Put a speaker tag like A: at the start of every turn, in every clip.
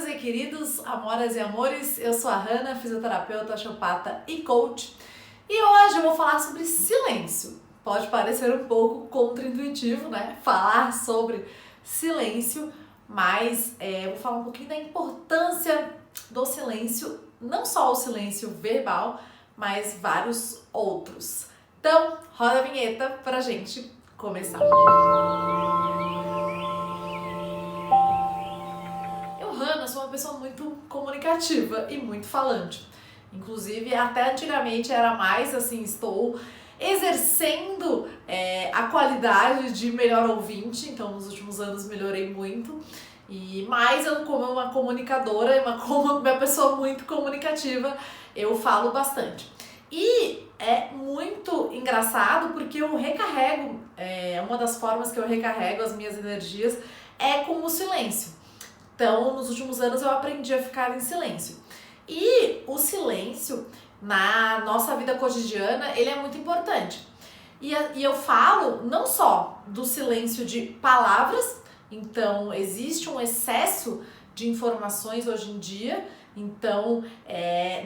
A: queridas e queridos, amoras e amores, eu sou a Hanna, fisioterapeuta, osteopata e coach. E hoje eu vou falar sobre silêncio. Pode parecer um pouco contraintuitivo, né? Falar sobre silêncio, mas eu vou falar um pouquinho da importância do silêncio, não só o silêncio verbal, mas vários outros. Então, roda a vinheta pra gente começar. Eu sou uma pessoa muito comunicativa e muito falante. Inclusive, até antigamente era mais assim, estou exercendo a qualidade de melhor ouvinte, então nos últimos anos melhorei muito. Mas eu, como uma comunicadora e uma pessoa muito comunicativa, eu falo bastante. E é muito engraçado porque eu recarrego, uma das formas que eu recarrego as minhas energias é com o silêncio. Então, nos últimos anos eu aprendi a ficar em silêncio. E o silêncio na nossa vida cotidiana, ele é muito importante. E eu falo não só do silêncio de palavras, então existe um excesso de informações hoje em dia, então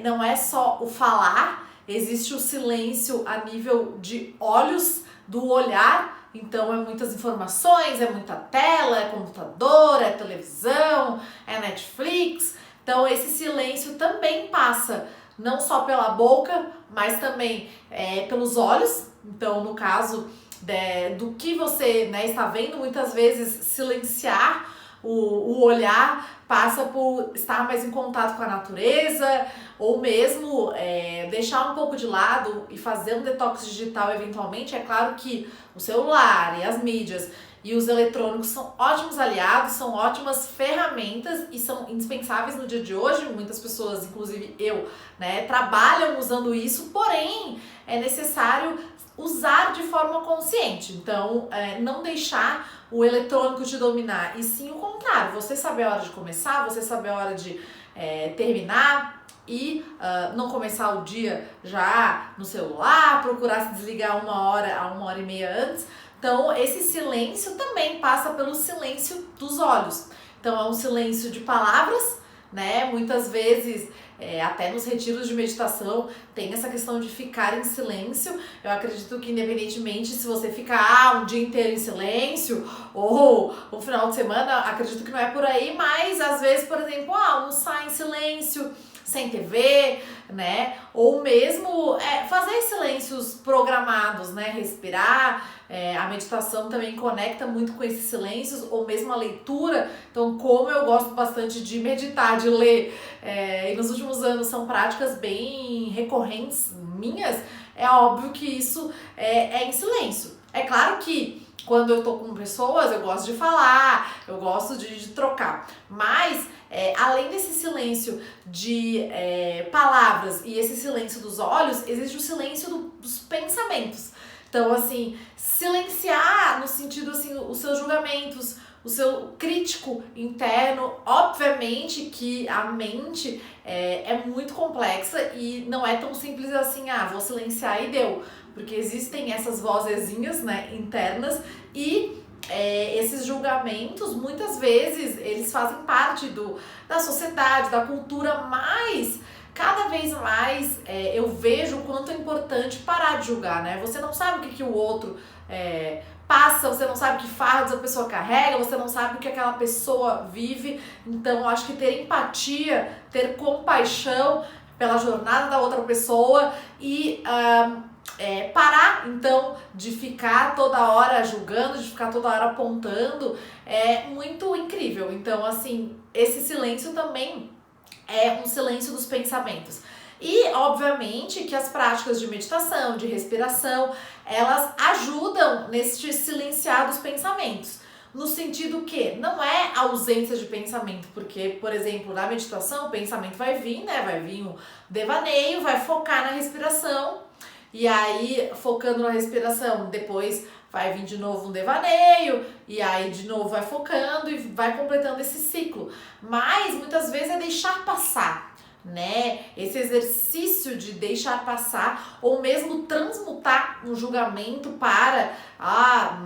A: não é só o falar, existe o silêncio a nível de olhos, do olhar. Então é muitas informações, é muita tela, é computador, é televisão, é Netflix. Então esse silêncio também passa não só pela boca, mas também pelos olhos. Então no caso do que você está vendo, muitas vezes silenciar o olhar passa por estar mais em contato com a natureza, ou mesmo deixar um pouco de lado e fazer um detox digital eventualmente. É claro que o celular e as mídias e os eletrônicos são ótimos aliados, são ótimas ferramentas e são indispensáveis no dia de hoje. Muitas pessoas, inclusive eu, trabalham usando isso, porém é necessário usar de forma consciente. Então, não deixar o eletrônico te dominar, e sim o contrário, você saber a hora de começar, você saber a hora de terminar e não começar o dia já no celular, procurar se desligar uma hora e meia antes. Então, esse silêncio também passa pelo silêncio dos olhos. Então, é um silêncio de palavras, muitas vezes até nos retiros de meditação tem essa questão de ficar em silêncio. Eu acredito que independentemente se você ficar um dia inteiro em silêncio ou um final de semana, acredito que não é por aí, mas às vezes, por exemplo, almoçar em silêncio, sem TV, ou mesmo fazer silêncios programados, respirar. A meditação também conecta muito com esses silêncios, ou mesmo a leitura. Então, como eu gosto bastante de meditar, de ler, e nos últimos anos são práticas bem recorrentes minhas, é óbvio que isso é em silêncio. É claro que quando eu tô com pessoas, eu gosto de falar, eu gosto de trocar, mas além desse silêncio de palavras e esse silêncio dos olhos, existe o silêncio dos pensamentos. Então, assim, silenciar no sentido, assim, os seus julgamentos, o seu crítico interno. Obviamente que a mente é muito complexa e não é tão simples assim, vou silenciar e deu. Porque existem essas vozezinhas, internas, e esses julgamentos, muitas vezes, eles fazem parte da sociedade, da cultura, mas cada vez mais eu vejo o quanto é importante parar de julgar, Você não sabe o que o outro passa, você não sabe que fardos a pessoa carrega, você não sabe o que aquela pessoa vive. Então eu acho que ter empatia, ter compaixão pela jornada da outra pessoa e parar então de ficar toda hora julgando, de ficar toda hora apontando, é muito incrível. Então, assim, esse silêncio também é um silêncio dos pensamentos. E, obviamente, que as práticas de meditação, de respiração, elas ajudam nesse silenciar dos pensamentos. No sentido que não é ausência de pensamento, porque, por exemplo, na meditação o pensamento vai vir, vai vir um devaneio, vai focar na respiração, e aí, focando na respiração, depois vai vir de novo um devaneio, e aí de novo vai focando e vai completando esse ciclo. Mas muitas vezes é deixar passar. né? Esse exercício de deixar passar ou mesmo transmutar um julgamento para,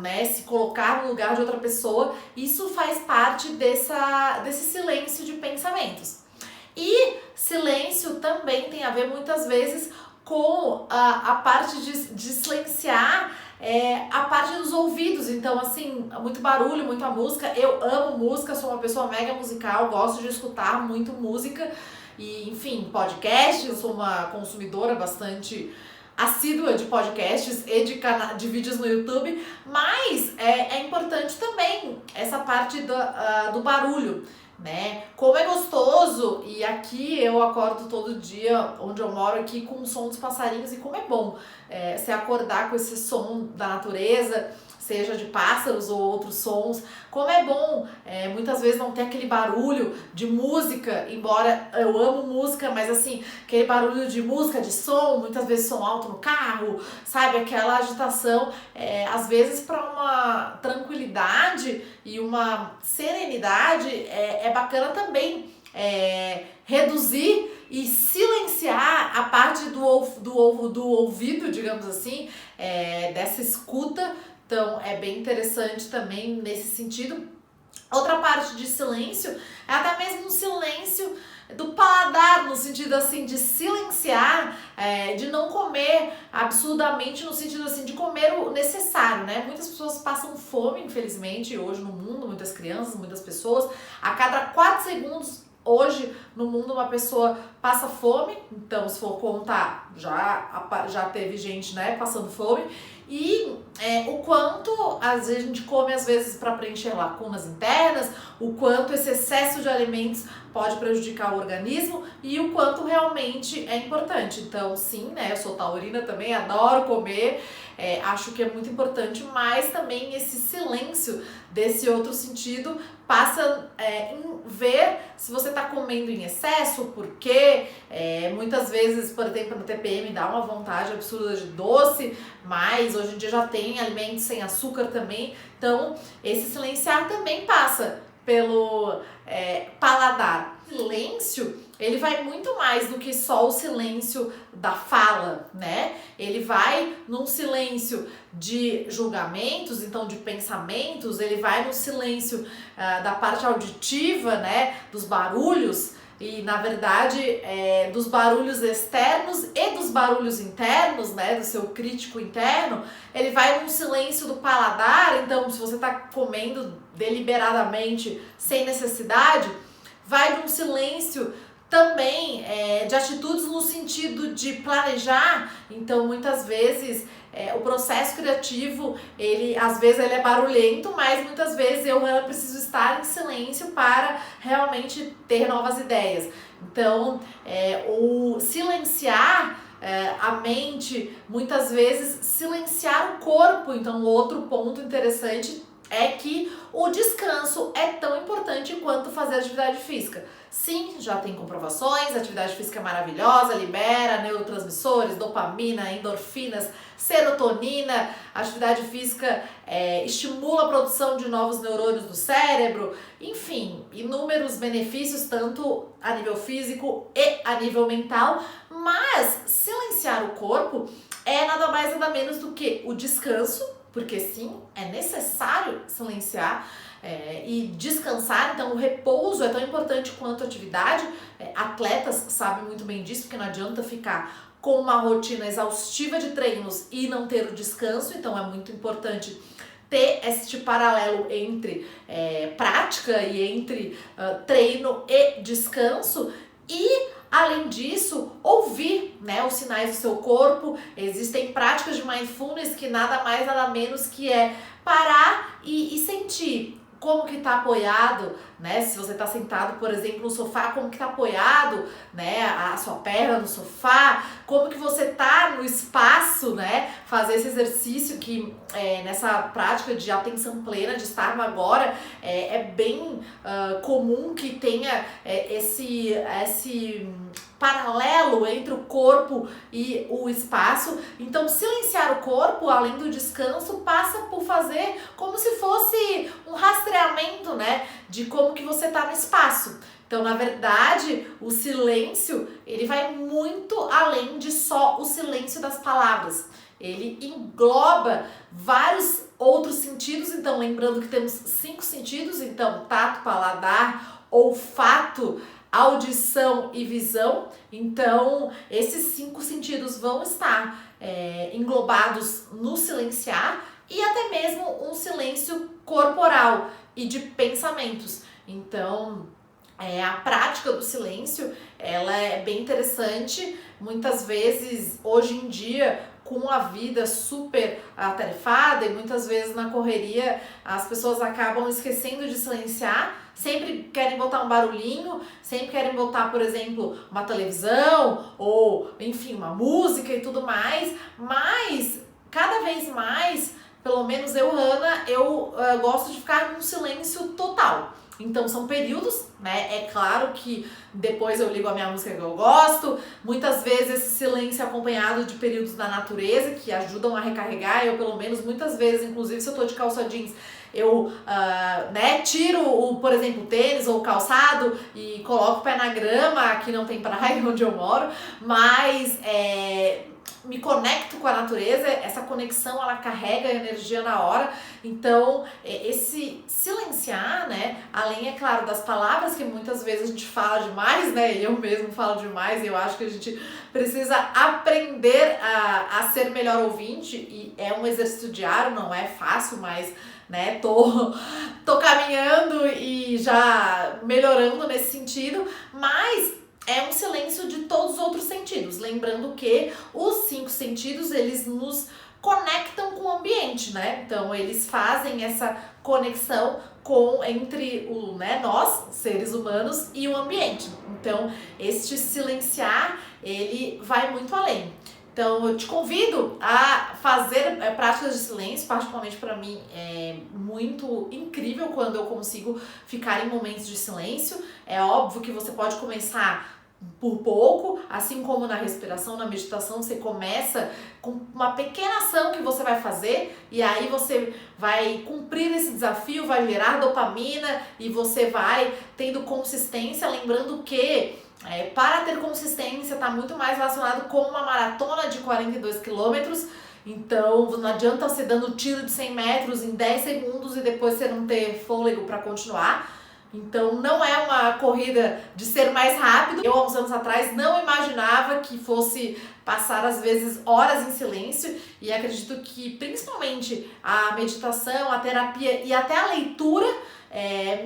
A: né, se colocar no lugar de outra pessoa, isso faz parte desse silêncio de pensamentos. E silêncio também tem a ver muitas vezes com a parte de silenciar a parte dos ouvidos. Então, assim, muito barulho, muita música. Eu amo música, sou uma pessoa mega musical, gosto de escutar muito música. E, enfim, podcasts, eu sou uma consumidora bastante assídua de podcasts e de vídeos no YouTube, mas é importante também essa parte do barulho, né? Como é gostoso, e aqui eu acordo todo dia, onde eu moro aqui, com o som dos passarinhos, e como é bom se acordar com esse som da natureza, seja de pássaros ou outros sons. Como é bom muitas vezes não ter aquele barulho de música, embora eu amo música, mas assim, aquele barulho de música, de som, muitas vezes som alto no carro, sabe? Aquela agitação, às vezes para uma tranquilidade e uma serenidade, é bacana também reduzir e silenciar a parte do ouvido, digamos assim, dessa escuta. Então, é bem interessante também nesse sentido. Outra parte de silêncio é até mesmo um silêncio do paladar, no sentido assim de silenciar, de não comer absurdamente, no sentido assim de comer o necessário, né? Muitas pessoas passam fome, infelizmente, hoje no mundo, muitas crianças, muitas pessoas, a cada 4 segundos hoje no mundo uma pessoa passa fome. Então, se for contar, já teve gente, né, passando fome. E o quanto às vezes a gente come às vezes para preencher lacunas internas, o quanto esse excesso de alimentos pode prejudicar o organismo e o quanto realmente é importante. Então, sim, né, eu sou taurina também, adoro comer, acho que é muito importante, mas também esse silêncio desse outro sentido passa em ver se você está comendo em excesso, porque muitas vezes, por exemplo, no TPM dá uma vontade absurda de doce, mas hoje em dia já tem alimentos sem açúcar também. Então, esse silenciar também passa pelo paladar. O silêncio, ele vai muito mais do que só o silêncio da fala, né? Ele vai num silêncio de julgamentos, então de pensamentos, ele vai no silêncio da parte auditiva, né? Dos barulhos. E, na verdade, dos barulhos externos e dos barulhos internos, né, do seu crítico interno, ele vai num silêncio do paladar. Então, se você está comendo deliberadamente, sem necessidade, vai num silêncio também de atitudes no sentido de planejar. Então, muitas vezes, o processo criativo, às vezes ele é barulhento, mas muitas vezes eu preciso estar em silêncio para realmente ter novas ideias. Então, o silenciar a mente, muitas vezes silenciar o corpo. Então, outro ponto interessante é que o descanso é tão importante quanto fazer atividade física. Sim, já tem comprovações, a atividade física é maravilhosa, libera neurotransmissores, dopamina, endorfinas, serotonina. A atividade física estimula a produção de novos neurônios do cérebro, enfim, inúmeros benefícios, tanto a nível físico e a nível mental. Mas silenciar o corpo é nada mais nada menos do que o descanso, porque sim, é necessário silenciar e descansar. Então o repouso é tão importante quanto a atividade. Atletas sabem muito bem disso, porque não adianta ficar com uma rotina exaustiva de treinos e não ter o descanso. Então é muito importante ter este paralelo entre prática e entre treino e descanso. E além disso, ouvir, né, os sinais do seu corpo. Existem práticas de mindfulness que nada mais, nada menos que parar e sentir como que tá apoiado, né? Se você tá sentado, por exemplo, no sofá, como que tá apoiado, né? A sua perna no sofá, como que você tá no espaço, né? Fazer esse exercício que nessa prática de atenção plena, de estar no agora, é bem comum que tenha esse paralelo entre o corpo e o espaço. Então, silenciar o corpo, além do descanso, passa por fazer como se fosse um rastreamento, né, de como que você tá no espaço. Então, na verdade, o silêncio, ele vai muito além de só o silêncio das palavras. Ele engloba vários outros sentidos. Então, lembrando que temos 5 sentidos, então tato, paladar, olfato, audição e visão. Então, esses 5 sentidos vão estar englobados no silenciar, e até mesmo um silêncio corporal e de pensamentos. Então, a prática do silêncio, ela é bem interessante. Muitas vezes, hoje em dia, com a vida super atarefada e muitas vezes na correria, as pessoas acabam esquecendo de silenciar, sempre querem botar um barulhinho, sempre querem botar, por exemplo, uma televisão ou, enfim, uma música e tudo mais, mas cada vez mais, pelo menos eu, Hannah, eu gosto de ficar num silêncio total. Então são períodos, né? É claro que depois eu ligo a minha música que eu gosto. Muitas vezes esse silêncio é acompanhado de períodos da natureza que ajudam a recarregar. Eu, pelo menos, muitas vezes, inclusive se eu tô de calça jeans, eu tiro, por exemplo, o tênis ou o calçado e coloco o pé na grama. Aqui não tem praia onde eu moro, mas me conecto com a natureza. Essa conexão, ela carrega energia na hora. Então, esse silenciar, né, além, é claro, das palavras, que muitas vezes a gente fala demais, né, eu mesmo falo demais, e eu acho que a gente precisa aprender a ser melhor ouvinte, e é um exercício diário, não é fácil, mas, né, tô caminhando e já melhorando nesse sentido, mas é um silêncio de todos os outros sentidos. Lembrando que os 5 sentidos, eles nos conectam com o ambiente, né? Então, eles fazem essa conexão entre nós, seres humanos, e o ambiente. Então, este silenciar, ele vai muito além. Então, eu te convido a fazer práticas de silêncio. Particularmente para mim é muito incrível quando eu consigo ficar em momentos de silêncio. É óbvio que você pode começar por pouco, assim como na respiração, na meditação, você começa com uma pequena ação que você vai fazer, e aí você vai cumprir esse desafio, vai gerar dopamina e você vai tendo consistência. Lembrando que para ter consistência está muito mais relacionado com uma maratona de 42 quilômetros. Então não adianta você dando tiro de 100 metros em 10 segundos e depois você não ter fôlego para continuar. Então não é uma corrida de ser mais rápido. Eu, há uns anos atrás, não imaginava que fosse passar às vezes horas em silêncio, e acredito que principalmente a meditação, a terapia e até a leitura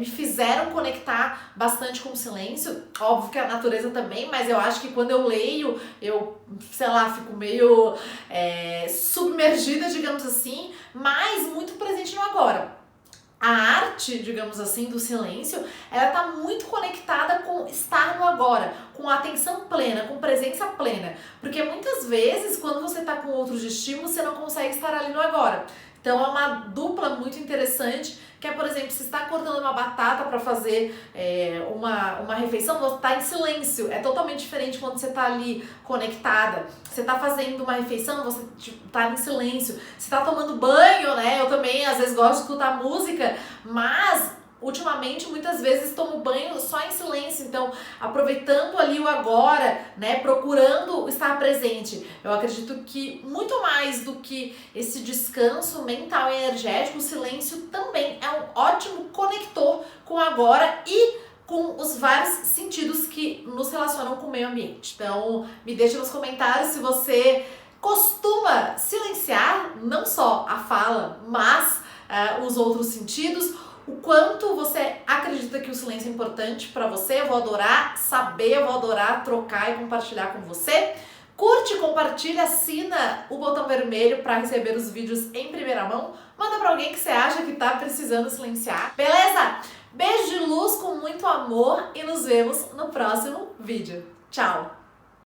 A: me fizeram conectar bastante com o silêncio. Óbvio que a natureza também, mas eu acho que quando eu leio, eu, sei lá, fico meio submergida, digamos assim, mas muito presente no agora. A arte, digamos assim, do silêncio, ela está muito conectada com estar no agora, com atenção plena, com presença plena. Porque muitas vezes, quando você está com outros estímulos, você não consegue estar ali no agora. Então é uma dupla muito interessante, que é, por exemplo, se está cortando uma batata para fazer uma refeição, você está em silêncio. É totalmente diferente quando você está ali conectada. Você está fazendo uma refeição, você está em silêncio. Você está tomando banho, né? Eu também, às vezes, gosto de escutar música, mas ultimamente, muitas vezes tomo banho só em silêncio. Então, aproveitando ali o agora, né, procurando estar presente. Eu acredito que muito mais do que esse descanso mental e energético, o silêncio também é um ótimo conector com o agora e com os vários sentidos que nos relacionam com o meio ambiente. Então, me deixe nos comentários se você costuma silenciar não só a fala, mas os outros sentidos. O quanto você acredita que o silêncio é importante para você. Eu vou adorar saber, eu vou adorar trocar e compartilhar com você. Curte, compartilha, assina o botão vermelho para receber os vídeos em primeira mão. Manda para alguém que você acha que tá precisando silenciar. Beleza? Beijo de luz com muito amor e nos vemos no próximo vídeo. Tchau!